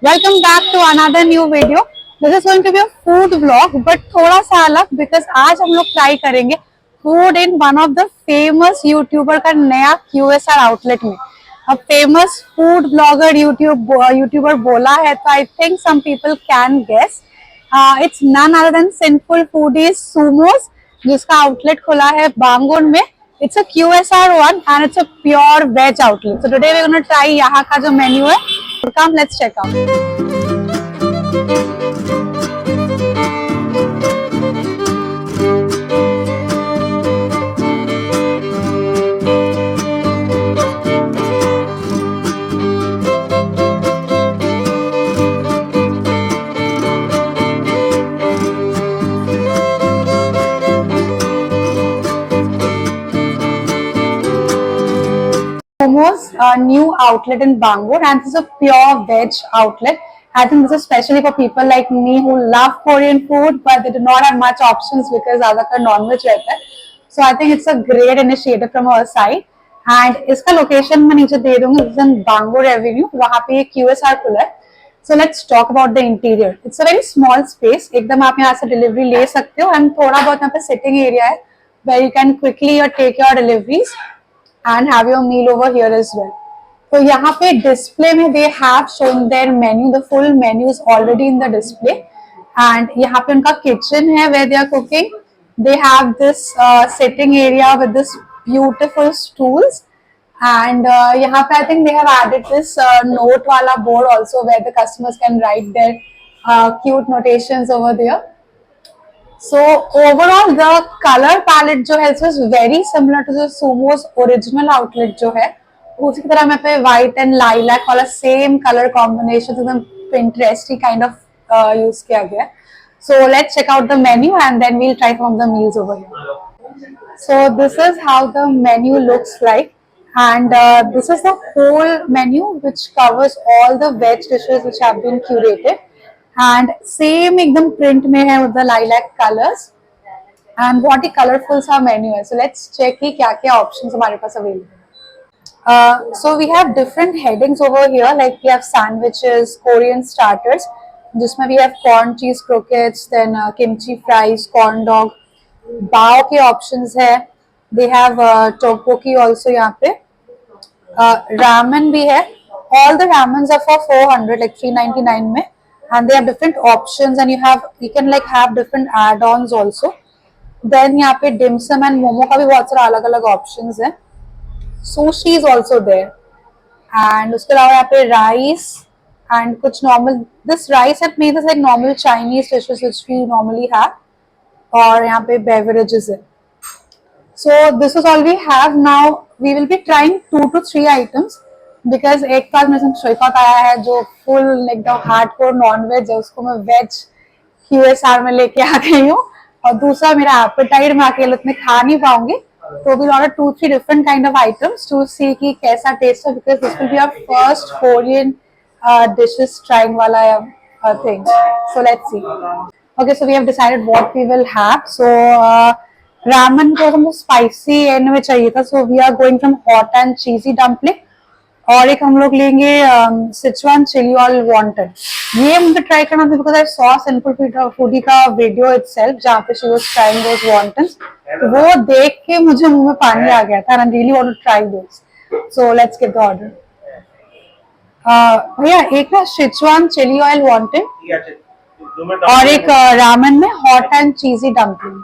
Welcome back to another new video. This is going to be a food vlog, but थोड़ा सा अलग because आज हम लोग ट्राई करेंगे food in one of the famous YouTuber का नया QSR आउटलेट में. A famous food blogger YouTuber बोला है तो I think some people can guess. It's none other than Sinful Foodies Sumos, जिसका आउटलेट खुला है बांगुर में. It's a QSR one and it's a pure veg outlet. So today we're going to try यहाँ का जो menu है. Come, let's check out. Momo's new outlet in Bangalore, and this is a pure veg outlet. I think this is especially for people like me who love Korean food, but they do not have much options because ज़्यादा का non-veg रहता है. So I think it's a great initiative from our side. And इसका location मैं नीचे दे दूँगी. It's in Bangalore Avenue. वहाँ पे एक QSR खुला है. So let's talk about the interior. It's a very small space. एकदम आप यहाँ से delivery ले सकते हो, and थोड़ा बहुत यहाँ पे sitting area है where you can quickly take your deliveries and have your meal over here as well. तो यहाँ पे display में they have shown their menu. The full menu is already in the display. And यहाँ पे उनका kitchen है where they are cooking. They have this sitting area with this beautiful stools. And यहाँ पे I think they have added this note वाला board also where the customers can write their cute notations over there. So overall the color palette जो है is very similar to the Sumo's original outlet जो है उसी की तरह मैं पे white and lilac वाला same color combination एकदम Pinteresty kind of use किया गया है. So let's check out the menu and then we'll try some of the meals over here. So this is how the menu looks like, and this is the whole menu which covers all the veg dishes which have been curated. And same एकदम print में है with the lilac colors, and बहुत ही colorful सा menu है. So let's check कि क्या क्या options हमारे पास available है. So we have different headings over here, like we have sandwiches, Korean starters, जिसमें we have corn cheese croquettes, then kimchi fries, corn dog, bao के options है. They have tteokbokki also यहाँ पे. Ramen भी है. All the ramens are for 400, like 399 में. And they have different options, and you can like have different add-ons also. Then यहाँ पे dim sum and momo का भी बहुत सारा अलग अलग options है. Sushi is also there, and उसके अलावा यहाँ पे rice and कुछ normal. This rice at made is like normal Chinese dishes which we normally have, और यहाँ पे beverages है. So this is all we have now. We will be trying 2 to 3 items. Because एक पास मेरे साथ शरीफत आया है जो फुल एकदम हार्डकोर नॉन वेज है, उसको मैं वेज QSR में लेके आ गई हूँ, और दूसरा मेरा एपेटाइट मैं अकेले इतने खा नहीं पाऊंगी, तो we order 2-3 different kind of items to see कि कैसा टेस्ट है, because this will be our first Korean dishes trying वाला thing. So let's see. Okay, so we have decided what we will have. So ramen को हमको spicy and में चाहिए था, so we are going from hot and cheesy dumpling, और एक हम लोग लेंगे सिचुआन चिली ऑयल वॉन्टन. ये मुझे ट्राई करना था because I saw simple foodie का वीडियो इटसेल्फ जहाँ पे शी वाज ट्राइंग दोस वॉन्टन्स, तो वो देख के मुझे मुंह में पानी आ गया था and I really want to try this. So let's get the order. भैया एक ना सिचुआन चिली ऑयल वॉन्टन और एक रामन में hot and cheesy dumpling.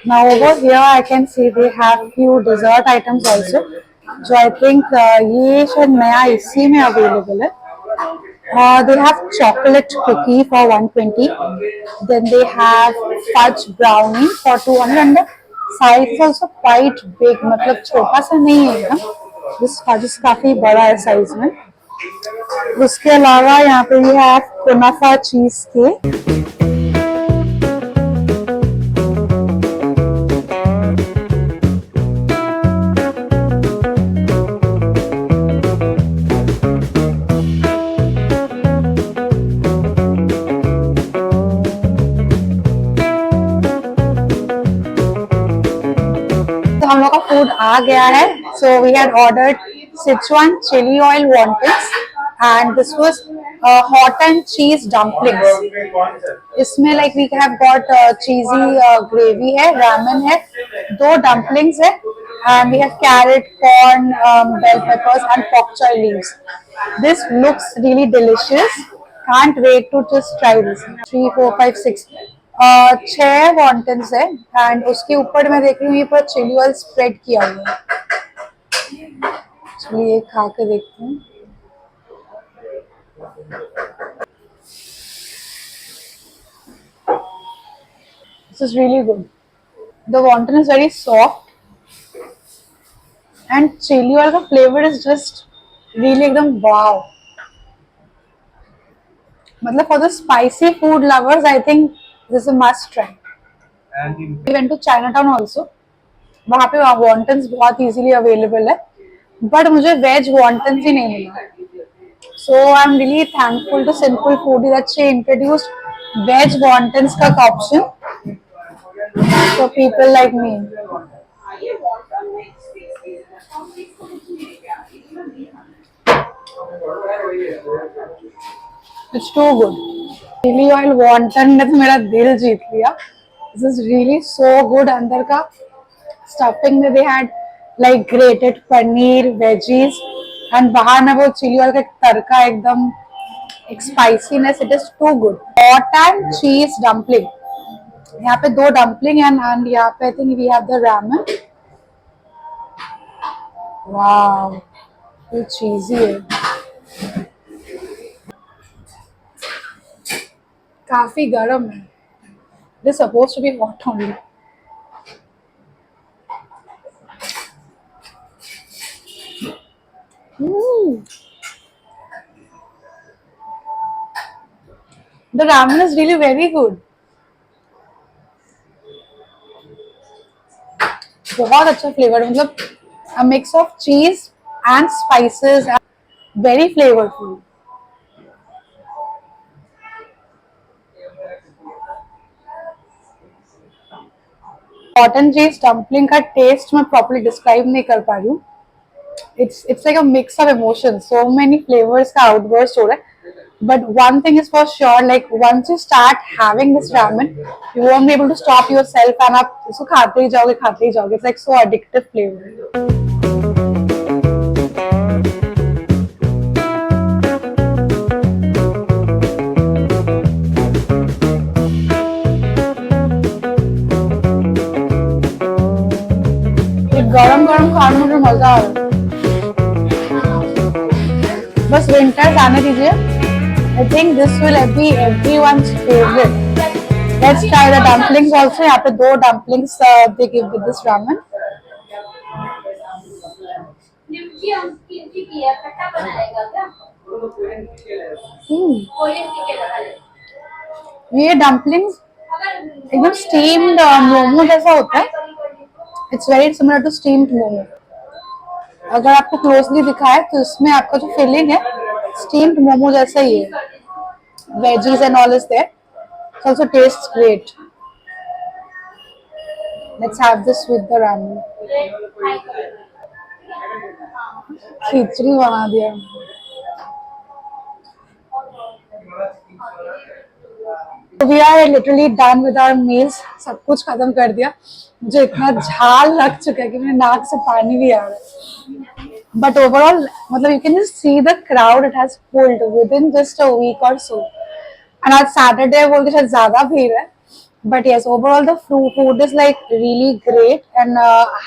Now over here I can see they have few dessert items also, जो I think ये शायद नया इसी में अवेलेबल है. They have chocolate cookie for 120. Then they have fudge brownie for 200. And the size is also quite big. मतलब छोटा सा नहीं है एकदम. This fudge is काफी बड़ा है size में. उसके अलावा यहाँ पे we have kunafa cheese cake. तो हम लोग का फूड आ गया है. So we had ordered Sichuan chilli oil wontons and this was hot and cheese dumplings. इसमें like we have got cheesy gravy है, रामेन है, दो डम्पलिंग्स है and we have carrot, corn, bell peppers and pak choy leaves. This looks really delicious. Can't wait to just try this. 3, 4, 5, 6. 6 वॉन्टन्स है and उसके ऊपर मैं देख रही हूँ ये पूरा चिली ऑयल स्प्रेड किया हुआ है. चलिए खा के देखते हैं. This is really good. The wonton is very soft and chili oil का flavor is just really एकदम wow. मतलब for the spicy food lovers, I think this is a must try. We went to Chinatown also. वहाँ पे wontons बहुत easily available है, but मुझे veg wontons ही नहीं मिला. So I'm really thankful to Simple Foodie that she introduced veg wontons का option for people like me. It's too good. Chili oil wonton ने तो मेरा दिल जीत लिया. This is really so good. अंदर का stuffing में they had like grated paneer, veggies and बाहर में वो chili oil का तड़का एकदम एक spiciness. It is too good. Hot and cheese dumpling. यहाँ पे दो dumpling and यहाँ पे I think we have the ramen. Wow, ये cheesy है. काफी गरम है. It is supposed to be hot only. The ramen is really very good. बहुत अच्छा फ्लेवर है. मतलब a mix of cheese and spices. Very flavorful. Cotton चीज डम्पलिंग का टेस्ट मैं प्रॉपर्ली डिस्क्राइब नहीं कर पा रही हूँ. It's like a mix of emotions. So many flavors का outburst हो रहा है. But one thing is for sure, like once you start having this ramen, you won't be able to stop yourself and आप इसको खाते ही जाओगे, खाते ही जाओगे. It's like so addictive flavor. गरम गरम खाने में मजा आ रहा है. बस विंटर्स आने दीजिए. I think this will be everyone's favourite. Let's try the dumplings also. यहाँ पे दो dumplings they give with this ramen. ये डम्पलिंग्स एकदम स्टीम्ड मोमो जैसा होता है. It's very similar to steamed momo. अगर आपको क्लोजली दिखाए तो इसमें आपका जो फिलिंग है स्टीम्ड मोमो जैसा ही है. Veggies and all is there. It also tastes great. Let's have this with the ramen. खिचड़ी बना दिया. We are literally done with our meals. सब कुछ खत्म कर दिया. मुझे इतना झाल लग चुका है कि मेरे नाक से पानी भी आ रहा है. But overall, मतलब you can just see the crowd it has pulled within just a week or so. And आज Saturday है बोल के शायद ज़्यादा भीड़ है. But yes, overall the food is like really great and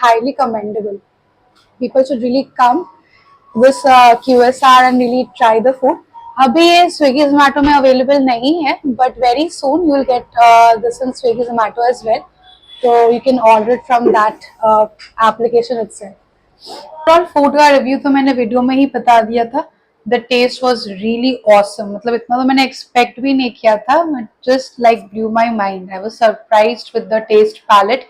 highly commendable. People should really come this QSR and really try the food. अभी ये स्विगी जोमेटो में अवेलेबल नहीं है, but very soon you will get this in Swiggy Zomato as well, तो you can order it from that application itself. Overall food का review तो मैंने video में ही बता दिया था। The taste was really awesome, मतलब इतना तो मैंने एक्सपेक्ट भी नहीं किया था। Just like blew my mind, I was surprised with the taste palette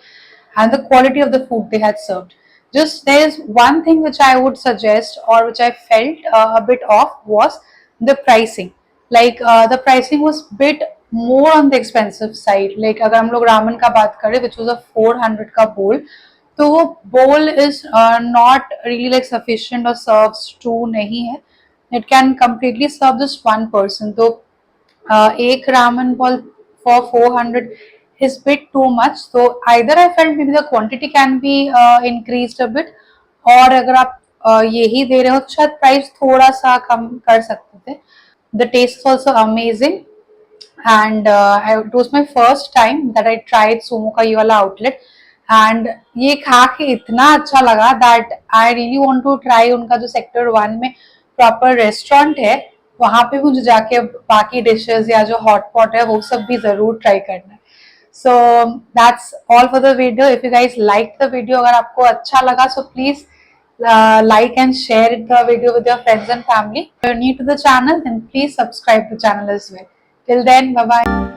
and the quality of the food they had served. Just there's one thing which I would suggest, or which I felt a bit off, was the pricing. Like the pricing was bit more on the expensive side. Like अगर हम लोग रामन का बात करें, which was a 400 का bowl, तो वो bowl is not really like sufficient or serves two नहीं है. It can completely serve just one person. तो एक ramen ball for 400 is bit too much. So either I felt maybe the quantity can be increased a bit, और अगर आप यही दे रहे हो तो शायद प्राइस थोड़ा सा कम कर सकते थे. The taste is also amazing, and it was my first time that I tried Sumo का ये वाला आउटलेट, एंड ये खा के इतना अच्छा लगा that I really want to try उनका जो सेक्टर 1 में प्रॉपर रेस्टोरेंट है, वहां पे मुझे जाके बाकी डिशेस या जो हॉट पॉट है वो सब भी जरूर ट्राई करना है. So that's all for the video. If you guys like the video, अगर आपको अच्छा लगा so please like and share the video with your friends and family. If you're new to the channel, then please subscribe the channel as well. Till then, bye bye.